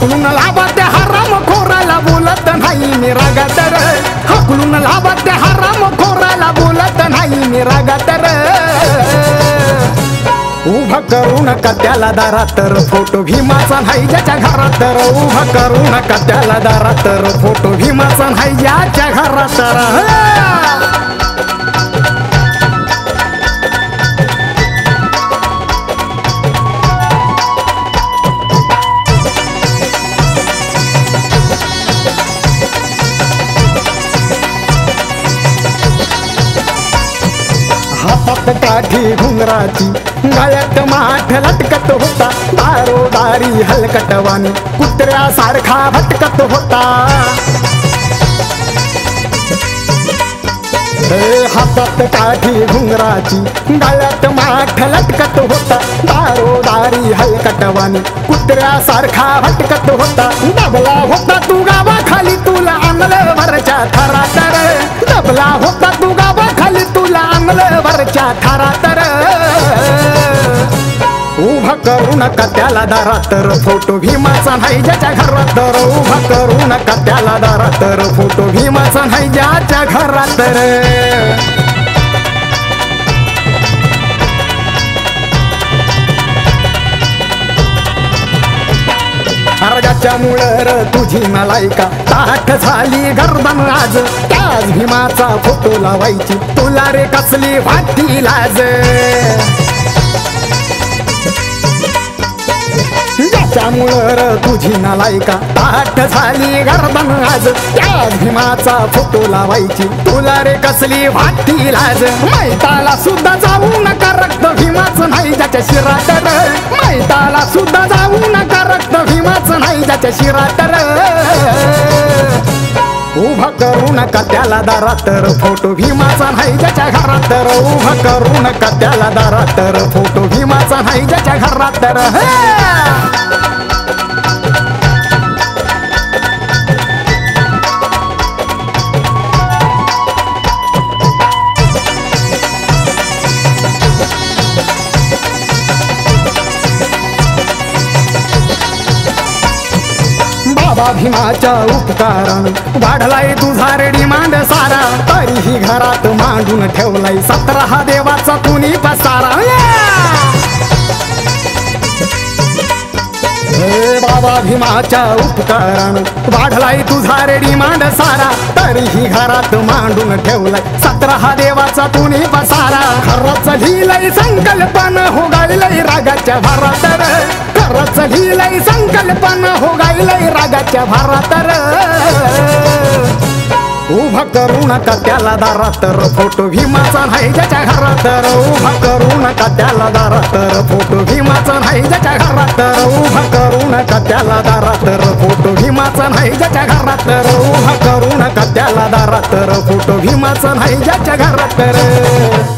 हाकलून लावा त्या हराम खोराला बोलत नाही मी रागात र हाकलून लावा त्या हराम खोराला बोलत नाही मी रागात र उभा करू नका त्याला दारात तर फोटो भीमाचा नाही ज्याच्या घरात तर उभा करू नका त्याला दारात तर फोटो भीमाचा नाही ज्याच्या घरात तर हातात काठी घुंगराची गळ्यात माठ लटकत होता दारोदारी हलकटवानी कुत्र्यासारखा भटकत होता हातात काठी घुंगराची गळ्यात माठ लटकत होता दारोदारी हलकटवानी कुत्र्यासारखा भटकत होता दबला होता तू गावाखाली तुला आणलं वरच्या थरात दबला होता तू गावाखाली तुला आणलं वरच्या थरात उभा करू नका त्याला दारात तर फोटो भीमाचा नाही ज्याच्या घरात तर उभा करू नका त्याला दारात तर फोटो भीमाचा नाही ज्याच्या घरात तर ज्याच्यामुळं तुझी नालायका ताठ झाली गर्दन आज त्याच भीमाचा फोटो लावायची तुला रे कसली वाटती लाज ज्याच्यामुळं तुझी नालायका ताठ झाली गर्दन आज त्याच भीमाचा फोटो लावायची तुला रे कसली वाटती लाज मैताला सुद्धा जाऊ नका रक्त भीमाचं नाही ज्याच्या शिरात मैताला सुद्धा जाऊ नका रक्त भीमाचं नाही ज्याच्या शिरात उभा करू नका त्याला दारात तर फोटो भीमाचा नाही ज्याच्या घरात तर उभा करू नका त्याला दारात तर फोटो भीमाचा नाही ज्याच्या घरात तर बाबा भीमाच्या उपकारान वाढलाय तुझा रेडी मांड सारा तरीही घरात मांडून ठेवलाय 17 देवाचा कुणी पसारा बाबा भीमाच्या उपकारान वाढलाय तुझा रेडी मांड सारा तरीही घरात मांडून ठेवलाय 17 देवाचा कुणी पसारा खरंच लिहिलंय संकल्पन हो गायलंय रागाच्या भरात खरंच लिहिलंय संकल्पन हो गायलंय रागाच्या भरात उभा करू नका त्याला दारात तर फोटो भीमाचा नाही ज्याच्या घरात तर उभा करू नका त्याला दारात तर फोटो भीमाचा नाही ज्याच्या घरात तर उभा करू नका त्याला दारात तर फोटो भीमाचा नाही ज्याच्या घरात तर उभा करू नका त्याला दारात तर फोटो भीमाचा नाही ज्याच्या घरात तर